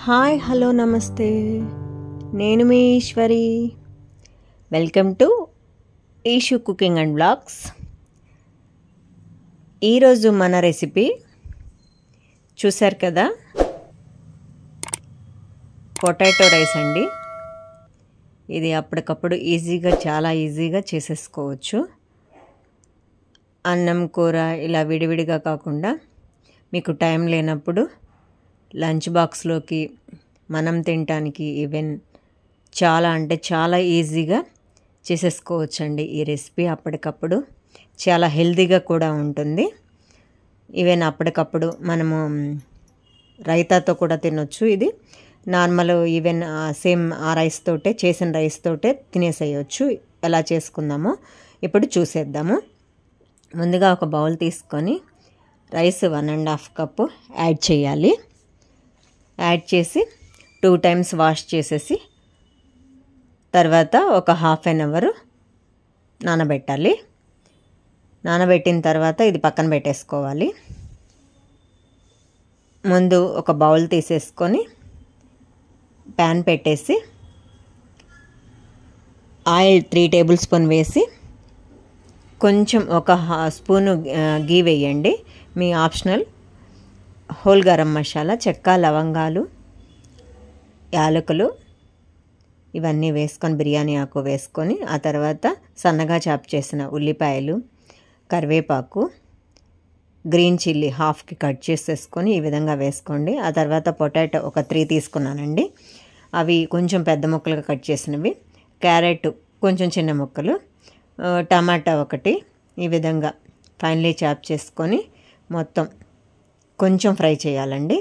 Hi hello నమస్తే, నేను మీ Eswari. Welcome to Eshu cooking and blogs. ఈరోజు మన రెసిపీ చూశారు కదా, పొటాటో రైస్ అండి. ఇది అప్పటికప్పుడు చాలా ఈజీగా చేసేసుకోవచ్చు. అన్నం కూర ఇలా విడివిడిగా కాకుండా మీకు టైం లేనప్పుడు లంచ్ బాక్స్లోకి మనం తినటానికి ఈవెన్ చాలా ఈజీగా చేసేసుకోవచ్చండి ఈ రెసిపీ. అప్పటికప్పుడు చాలా హెల్తీగా కూడా ఉంటుంది. ఈవెన్ అప్పటికప్పుడు మనము రైతాతో కూడా తినొచ్చు. ఇది నార్మల్ ఈవెన్ సేమ్ ఆ రైస్ తోటే, చేసిన రైస్ తోటే తినేసేయచ్చు. ఎలా చేసుకుందామో ఇప్పుడు చూసేద్దాము. ముందుగా ఒక బౌల్ తీసుకొని రైస్ 1.5 కప్పు యాడ్ చేయాలి. యాడ్ చేసి 2 టైమ్స్ వాష్ చేసేసి తర్వాత ఒక హాఫ్ అన్ అవర్ నానబెట్టాలి. నానబెట్టిన తర్వాత ఇది పక్కన పెట్టేసుకోవాలి. ముందు ఒక బౌల్ తీసేసుకొని ప్యాన్ పెట్టేసి ఆయిల్ 3 టేబుల్ స్పూన్ వేసి కొంచెం ఒక స్పూను గీ వేయండి. మీ ఆప్షనల్. హోల్ గరం మసాలా, చెక్క, లవంగాలు, యాలకులు ఇవన్నీ వేసుకొని, బిర్యానీ ఆకు వేసుకొని, ఆ తర్వాత సన్నగా చాప్ చేసిన ఉల్లిపాయలు, కరివేపాకు, గ్రీన్ చిల్లీ హాఫ్కి కట్ చేసేసుకొని ఈ విధంగా వేసుకోండి. ఆ తర్వాత పొటాటో ఒక 3 తీసుకున్నానండి. అవి కొంచెం పెద్ద ముక్కలుగా కట్ చేసినవి, క్యారెట్ కొంచెం చిన్న ముక్కలు, టమాటా ఒకటి ఈ విధంగా ఫైనలీ చాప్ చేసుకొని మొత్తం కొంచెం ఫ్రై చేయాలండి.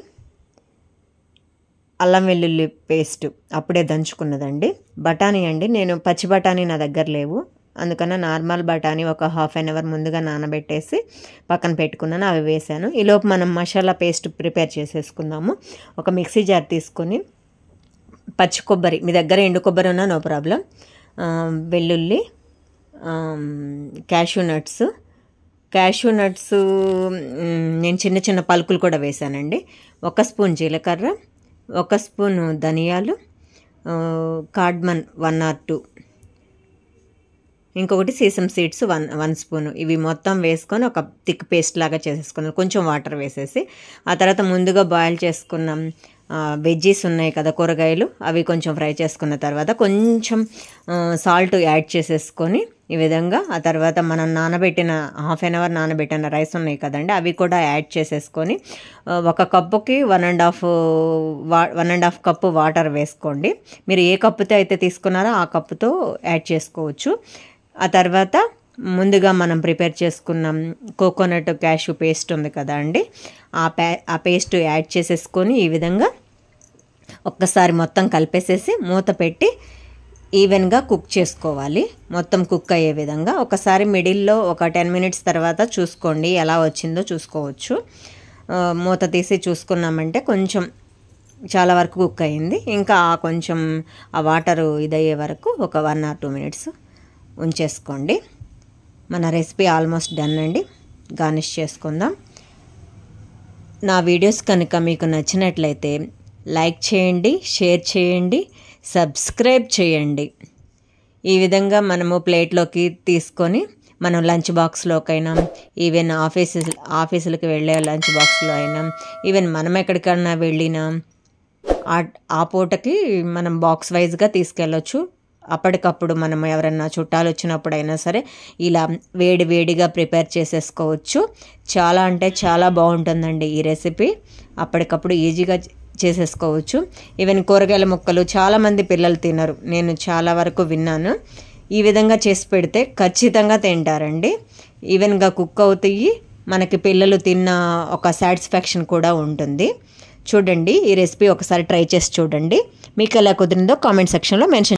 అల్లం వెల్లుల్లి పేస్ట్ అప్పుడే దంచుకున్నదండి. బఠానీ అండి, నేను పచ్చి బఠానీ నా దగ్గర లేవు, అందుకని నార్మల్ బఠానీ ఒక హాఫ్ అన్ అవర్ ముందుగా నానబెట్టేసి పక్కన పెట్టుకున్నాను. అవి వేసాను. ఈలోపు మనం మసాలా పేస్ట్ ప్రిపేర్ చేసేసుకుందాము. ఒక మిక్సీ జార్ తీసుకొని పచ్చి కొబ్బరి, మీ దగ్గర ఎండు కొబ్బరి ఉన్నా నో ప్రాబ్లం, వెల్లుల్లి, క్యాష్యూ నట్స్ నేను చిన్న పలుకులు కూడా వేసానండి. 1 స్పూన్ జీలకర్ర, 1 స్పూన్ ధనియాలు, కార్డ్మన్ 1 or 2, ఇంకొకటి సీసమ్ సీడ్స్ 1 స్పూను. ఇవి మొత్తం వేసుకొని ఒక థిక్ పేస్ట్ లాగా చేసేసుకున్నాను, కొంచెం వాటర్ వేసేసి. ఆ తర్వాత ముందుగా బాయిల్ చేసుకున్న వెజ్జీస్ ఉన్నాయి కదా, కూరగాయలు, అవి కొంచెం ఫ్రై చేసుకున్న తర్వాత కొంచెం సాల్ట్ యాడ్ చేసేసుకొని ఈ విధంగా, ఆ తర్వాత మనం నానబెట్టిన హాఫ్ అన్ అవర్ నానబెట్టిన రైస్ ఉన్నాయి కదండి, అవి కూడా యాడ్ చేసేసుకొని 1 కప్పుకి 1.5 కప్పు వాటర్ వేసుకోండి. మీరు ఏ కప్పుతో అయితే తీసుకున్నారో ఆ కప్పుతో యాడ్ చేసుకోవచ్చు. ఆ తర్వాత ముందుగా మనం ప్రిపేర్ చేసుకున్నాం కోకోనట్ క్యాష్యూ పేస్ట్ ఉంది కదా అండి, ఆ పేస్ట్ యాడ్ చేసేసుకొని ఈ విధంగా ఒక్కసారి మొత్తం కలిపేసేసి మూత పెట్టి ఈవెన్గా కుక్ చేసుకోవాలి. మొత్తం కుక్ అయ్యే విధంగా ఒకసారి మిడిల్లో ఒక 10 మినిట్స్ తర్వాత చూసుకోండి, ఎలా వచ్చిందో చూసుకోవచ్చు. మూత తీసి చూసుకున్నామంటే కొంచెం చాలా వరకు కుక్ అయింది. ఇంకా కొంచెం ఆ వాటరు ఇదయ్యే వరకు ఒక 1 or 2 మినిట్స్ ఉంచేసుకోండి. మన రెసిపీ ఆల్మోస్ట్ డన్ అండి. గార్నిష్ చేసుకుందాం. నా వీడియోస్ కనుక మీకు నచ్చినట్లయితే లైక్ చేయండి, షేర్ చేయండి, సబ్స్క్రైబ్ చేయండి. ఈ విధంగా మనము ప్లేట్లోకి తీసుకొని మనం లంచ్ బాక్స్లోకైనా, ఈవెన్ ఆఫీసులకు వెళ్ళే లంచ్ బాక్స్లో అయినా, ఈవెన్ మనం ఎక్కడికైనా వెళ్ళినా ఆ పూటకి మనం బాక్స్ వైజ్గా తీసుకెళ్ళొచ్చు. అప్పటికప్పుడు మనం ఎవరైనా చుట్టాలు వచ్చినప్పుడైనా సరే ఇలా వేడిగా ప్రిపేర్ చేసేసుకోవచ్చు. చాలా బాగుంటుందండి ఈ రెసిపీ. అప్పటికప్పుడు ఈజీగా చేసేసుకోవచ్చు. ఈవెన్ కూరగాయల ముక్కలు చాలామంది పిల్లలు తినరు, నేను చాలా వరకు విన్నాను. ఈ విధంగా చేసి పెడితే ఖచ్చితంగా తింటారండి. ఈవెన్గా కుక్ అవుతాయి, మనకి పిల్లలు తిన్న ఒక సాటిస్ఫాక్షన్ కూడా ఉంటుంది. చూడండి, ఈ రెసిపీ ఒకసారి ట్రై చేసి చూడండి. మీకు ఎలా కుదిరిందో కామెంట్ సెక్షన్లో మెన్షన్